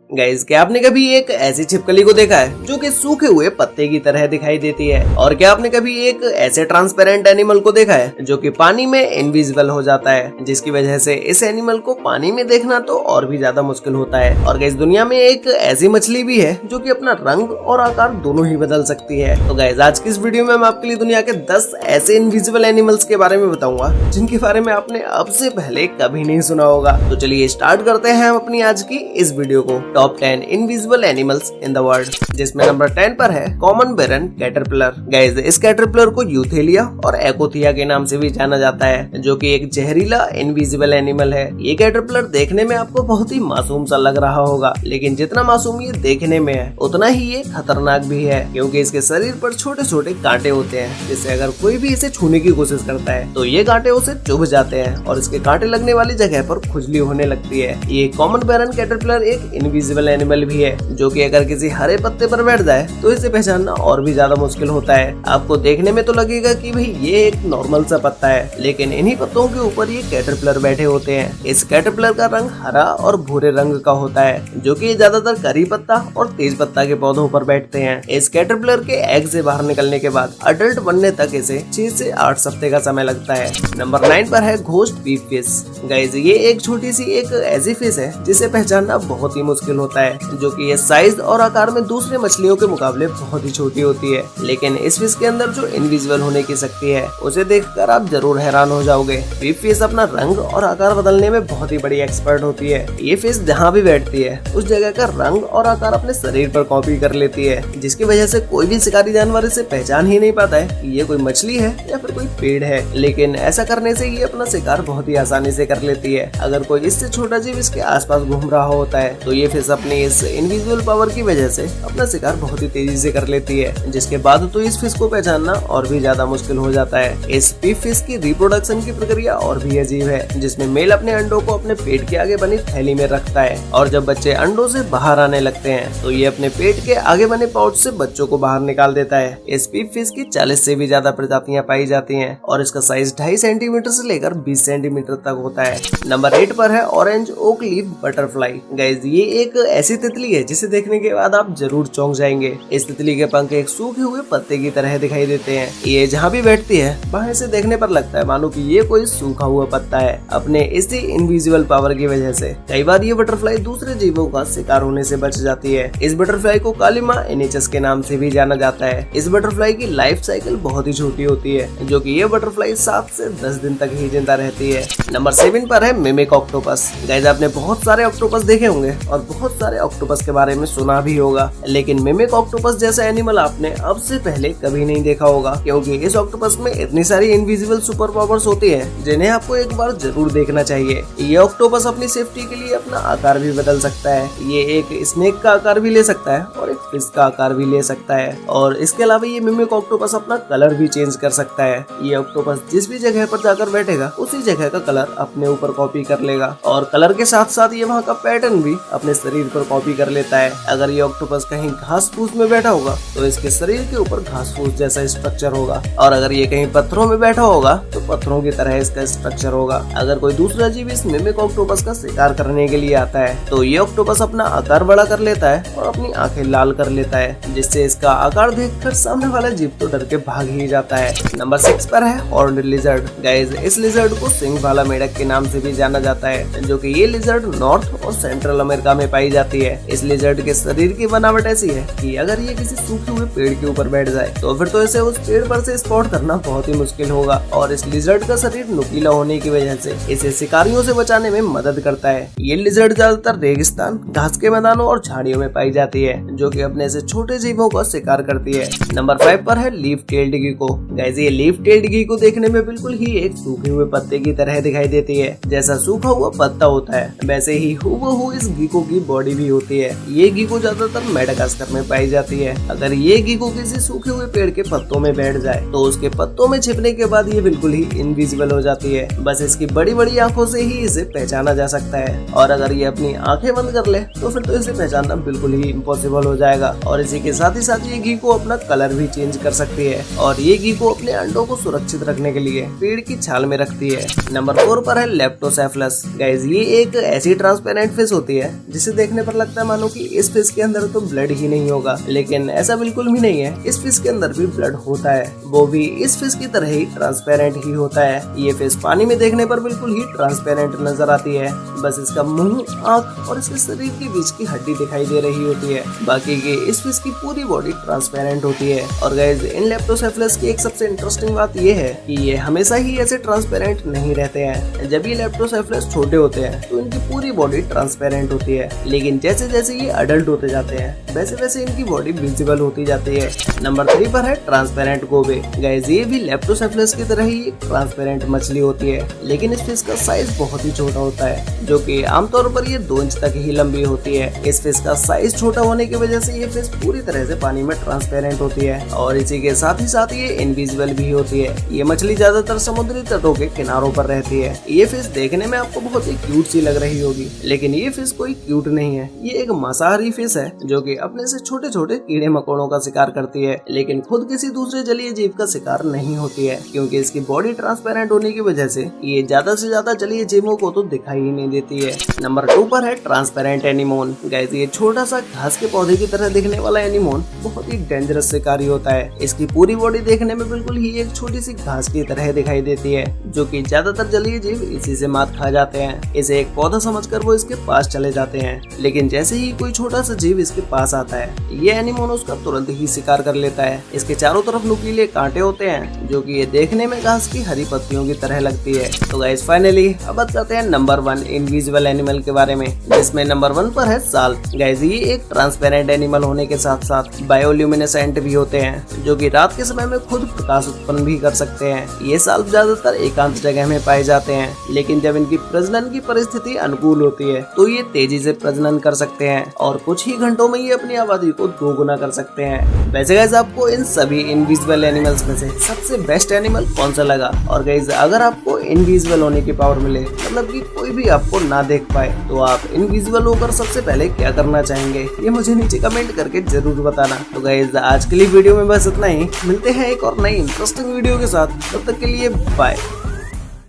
Guys, क्या आपने कभी एक ऐसी छिपकली को देखा है जो कि सूखे हुए पत्ते की तरह दिखाई देती है? और क्या आपने कभी एक ऐसे ट्रांसपेरेंट एनिमल को देखा है जो कि पानी में इनविजिबल हो जाता है, जिसकी वजह से इस एनिमल को पानी में देखना तो और भी ज्यादा मुश्किल होता है। और गाइस, दुनिया में एक ऐसी मछली भी है जो कि अपना रंग और आकार दोनों ही बदल सकती है। तो गाइस, आज की इस वीडियो में मैं आपके लिए दुनिया के 10 ऐसे इनविजिबल एनिमल्स के बारे में बताऊंगा जिनके बारे में आपने अब से पहले कभी नहीं सुना होगा। तो चलिए स्टार्ट करते हैं हम अपनी आज की इस वीडियो को। Top 10 invisible animals in the world, जिसमें नंबर 10 पर है कॉमन बेरन कैटरपिलर। गाइस, इस कैटरपिलर को यूथेलिया और एकोथिया के नाम से भी जाना जाता है, जो कि एक जहरीला इनविजिबल एनिमल है। ये कैटरपिलर देखने में आपको बहुत ही मासूम सा लग रहा होगा, लेकिन जितना मासूम ये देखने में है उतना ही ये खतरनाक भी है, क्योंकि इसके शरीर पर छोटे छोटे कांटे होते हैं, जिससे अगर कोई भी इसे छूने की कोशिश करता है तो ये कांटे उसे चुभ जाते हैं और इसके कांटे लगने वाली जगह पर खुजली होने लगती है। ये कॉमन बेरन कैटरपिलर एक इनविजिबल एनिमल भी है, जो कि अगर किसी हरे पत्ते पर बैठ जाए तो इसे पहचानना और भी ज्यादा मुश्किल होता है। आपको देखने में तो लगेगा कि भाई ये एक नॉर्मल सा पत्ता है, लेकिन इन्हीं पत्तों के ऊपर ये कैटरपिलर बैठे होते हैं। इस कैटरपिलर का रंग हरा और भूरे रंग का होता है, जो कि ज्यादातर करी पत्ता और तेज पत्ता के पौधों पर बैठते हैं। इस कैटरपिलर के एग से बाहर निकलने के बाद अडल्ट बनने तक इसे 6 से 8 हफ्ते का समय लगता है। नंबर 9 पर है घोस्ट बीफ फिश। गाइस, ये एक छोटी सी एक ऐसी फिश है जिसे पहचानना बहुत ही मुश्किल होता है, जो कि ये साइज और आकार में दूसरे मछलियों के मुकाबले बहुत ही छोटी होती है। लेकिन इस फिश के अंदर जो इनविजिबल होने की शक्ति है उसे देखकर आप जरूर हैरान हो जाओगे। बीफ फिश अपना रंग और आकार बदलने में बहुत ही बड़ी एक्सपर्ट होती है। ये फिश जहाँ भी बैठती है उस जगह का रंग और आकार अपने शरीर पर कॉपी कर लेती है, जिसकी वजह से कोई भी शिकारी जानवर इसे पहचान ही नहीं पाता है कि ये कोई मछली है या फिर कोई पेड़ है। लेकिन ऐसा करने से ये अपना शिकार बहुत ही आसानी से कर लेती है। अगर कोई इससे छोटा जीव इसके आसपास घूम रहा होता है तो ये फिश अपनी इस इनविजिबल पावर की वजह से अपना शिकार बहुत ही तेजी से कर लेती है, जिसके बाद तो इस फिश को पहचानना और भी ज्यादा मुश्किल हो जाता है। इस बीफ फिश की रिप्रोडक्शन की प्रक्रिया और भी अजीब है, जिसमें मेल अपने अंडों को अपने पेट के आगे बनी थैली में रखता है, और जब बच्चे अंडों से बाहर आने लगते हैं तो ये अपने पेट के आगे बने पाउच से बच्चों को बाहर निकाल देता है। इस बीफ फिश की 40 से भी ज्यादा प्रजातियां पाई जाती हैं और इसका साइज 2.5 सेंटीमीटर से लेकर 20 सेंटीमीटर तक होता है। नंबर 8 पर है orange oak leaf butterfly. Guys, ये एक ऐसी तितली है जिसे देखने के बाद आप जरूर चौंक जाएंगे। इस तितली के पंख एक सूखे हुए पत्ते की तरह दिखाई देते हैं। ये जहाँ भी बैठती है वहाँ से देखने पर लगता है मानो कि ये कोई सूखा हुआ पत्ता है। अपने इसी इनविजिबल पावर की वजह से कई बार ये बटरफ्लाई दूसरे जीवों का शिकार होने से बच जाती है। इस बटरफ्लाई को काली माँ एनिचस के नाम से भी जाना जाता है। इस बटरफ्लाई की लाइफ साइकिल बहुत ही छोटी होती है, जो कि ये बटरफ्लाई 7 से 10 दिन तक ही जिंदा रहती है। नंबर 7 पर है मिमिक ऑक्टोपस। गाइस, आपने बहुत सारे ऑक्टोपस देखे होंगे और बहुत सारे ऑक्टोपस के बारे में सुना भी होगा, लेकिन मिमिक ऑक्टोपस जैसा एनिमल आपने अब से पहले कभी नहीं देखा होगा, क्योंकि इस ऑक्टोपस में इतनी सारी इनविजिबल सुपर पावर्स होती हैं जिन्हें आपको एक बार जरूर देखना चाहिए। ये ऑक्टोपस अपनी सेफ्टी के लिए अपना आकार भी बदल सकता है। ये एक स्नेक का आकार भी ले सकता है और एक फिश का आकार भी ले सकता है, और इसके अलावा ये मिमिक ऑक्टोपस अपना कलर भी चेंज कर सकता है। ये ऑक्टोपस जिस भी जगह पर जाकर बैठेगा उसी जगह का कलर अपने ऊपर कॉपी कर लेगा, और कलर के साथ साथ ये वहाँ का पैटर्न भी अपने शरीर पर कॉपी कर लेता है। अगर ये ऑक्टोपस कहीं घास फूस में बैठा होगा तो इसके शरीर के ऊपर घास फूस जैसा स्ट्रक्चर होगा, और अगर ये कहीं पत्थरों में बैठा होगा तो पत्थरों की तरह इसका स्ट्रक्चर होगा। अगर कोई दूसरा जीव इस मिमिक ऑक्टोपस का शिकार करने के लिए आता है तो ये ऑक्टोपस अपना आकार बड़ा कर लेता है और अपनी आंखें लाल कर लेता है, जिससे इसका आकार देखकर सामने वाला जीव तो डर के भाग ही जाता है। नंबर 6 पर है हॉर्न्ड लिजर्ड। गाइस, इस लिजर्ड को सिंग वाला मेढक के नाम से भी जाना जाता है, जो कि ये लिजर्ड नॉर्थ और सेंट्रल अमेरिका में पाई जाती है। इस लिजर्ड के शरीर की बनावट ऐसी है कि अगर ये किसी सूखे हुए पेड़ के ऊपर बैठ जाए तो फिर तो इसे उस पेड़ पर से स्पॉट करना बहुत ही मुश्किल होगा, और इस लिजर्ड का शरीर नुकीला होने की वजह से इसे शिकारियों से बचाने में मदद करता है। ये लिजर्ड ज्यादातर रेगिस्तान, घास के मैदानों और झाड़ियों में पाई जाती है, जो कि अपने से छोटे जीवों का शिकार करती है। नंबर 5 पर है लीफ टेल्ड गीको। गाइस, ये लीफ टेल्ड गीको देखने में बिल्कुल ही एक सूखे हुए पत्ते की तरह दिखाई देती है। जैसा सूखा हुआ पत्ता होता है वैसे ही हूबहू इस गीको की बॉडी भी होती है। ये गीको ज्यादातर मेडागास्कर में पाई जाती है। अगर ये गीको किसी सूखे हुए पेड़ के पत्तों में बैठ जाए तो उसके पत्तों में छिपने के बाद ये बिल्कुल ही इनविजिबल हो जाती है। बस इसकी बड़ी बड़ी आंखों से ही इसे पहचाना जा सकता है, और अगर ये अपनी आंखें बंद कर ले तो फिर तो इसे पहचानना बिल्कुल ही इम्पॉसिबल हो जाएगा। और इसी के साथ ही ये गीको अपना कलर भी चेंज कर सकती है, और ये गीको अपने अंडों को सुरक्षित रखने के लिए पेड़ की छाल में रखती है। नंबर 4 पर है लेप्टोसेफलस। गाइस, ये एक ऐसी ट्रांसपेरेंट फिश होती है जिसे जिसे देखने पर लगता है मानो कि इस फिश के अंदर तो ब्लड ही नहीं होगा, लेकिन ऐसा बिल्कुल भी नहीं है। इस फिश के अंदर भी ब्लड होता है, वो भी इस फिश की तरह ही ट्रांसपेरेंट ही होता है। ये फिश पानी में देखने पर बिल्कुल ही ट्रांसपेरेंट नजर आती है, बस इसका मुंह, आँख और इसके शरीर के बीच की हड्डी दिखाई दे रही होती है। बाकी की इस फिश की पूरी बॉडी ट्रांसपेरेंट होती है। और गाइस, इन लेप्टोसेफलस की एक सबसे इंटरेस्टिंग बात ये है कि ये हमेशा ही ऐसे ट्रांसपेरेंट नहीं रहते हैं। जब ये लेप्टोसेफलस छोटे होते हैं तो इनकी पूरी बॉडी ट्रांसपेरेंट होती है, लेकिन जैसे जैसे ये अडल्ट होते जाते हैं वैसे वैसे इनकी बॉडी विजिबल होती जाती है। नंबर 3 पर है ट्रांसपेरेंट गोबे। गाइस, ये भी लेप्टोसेफलस की तरह ही एक ट्रांसपेरेंट मछली होती है, लेकिन इस फिश का साइज बहुत ही छोटा होता है, जो कि आमतौर पर ये 2 इंच तक ही लंबी होती है। इस फिश का साइज छोटा होने की वजह से ये फिश पूरी तरह से पानी में ट्रांसपेरेंट होती है और इसी के साथ ही ये इनविजिबल भी होती है। ये मछली ज्यादातर समुद्री तटों के किनारों पर रहती है। ये फिश देखने में आपको बहुत ही क्यूट सी लग रही होगी, लेकिन ये फिश कोई क्यूट नहीं है। ये एक मांसाहारी फिश है जो कि अपने से छोटे छोटे कीड़े मकोड़ों का शिकार करती है, लेकिन खुद किसी दूसरे जलीय जीव का शिकार नहीं होती है, क्योंकि इसकी बॉडी ट्रांसपेरेंट होने की वजह से ये ज्यादा से ज्यादा जलीय जीवों को तो दिखाई ही नहीं देती है। नंबर 2 पर है ट्रांसपेरेंट एनीमोन। गाइस, ये छोटा सा घास के पौधे की तरह दिखने वाला एनीमोन बहुत ही डेंजरस शिकारी होता है। इसकी पूरी बॉडी देखने में बिल्कुल ही एक छोटी सी घास की तरह दिखाई देती है, जो कि ज्यादातर जलीय जीव इसी से मात खा जाते हैं। इसे एक पौधा समझकर वो इसके पास चले जाते हैं, लेकिन जैसे ही कोई छोटा सा जीव इसके पास आता है ये एनीमोन उसका तुरंत ही शिकार कर लेता है। इसके चारों तरफ नुकीले कांटे होते हैं, जो कि ये देखने में घास की हरी पत्तियों की तरह लगती है। तो गाइस, फाइनली अब बात करते हैं नंबर 1 इनविजिबल एनिमल के बारे में, जिसमें नंबर 1 पर है साल। गाइस, ये एक ट्रांसपेरेंट एनिमल होने के साथ साथ बायोल्यूमिनेसेंट भी होते हैं, जो कि रात के समय में खुद प्रकाश उत्पन्न भी कर सकते हैं। ये साल ज्यादातर एकांत जगह में पाए जाते हैं, लेकिन जब इनकी प्रजनन की परिस्थिति अनुकूल होती है तो ये तेजी से प्रजनन कर सकते हैं और कुछ ही घंटों में ये अपनी आबादी को 2 गुना कर सकते हैं। वैसे गाइस, आपको इन सभी इनविजिबल एनिमल्स में से सबसे बेस्ट एनिमल कौन सा लगा? और गाइस, अगर आपको इनविजिबल होने की पावर मिले, मतलब कि कोई भी आपको ना देख पाए, तो आप इनविजिबल होकर सबसे पहले क्या करना चाहेंगे? ये मुझे नीचे कमेंट करके जरूर बताना। तो गाइस, आज के लिए वीडियो में बस इतना ही। मिलते हैं एक और नई इंटरेस्टिंग वीडियो के साथ, तब तक के लिए बाय।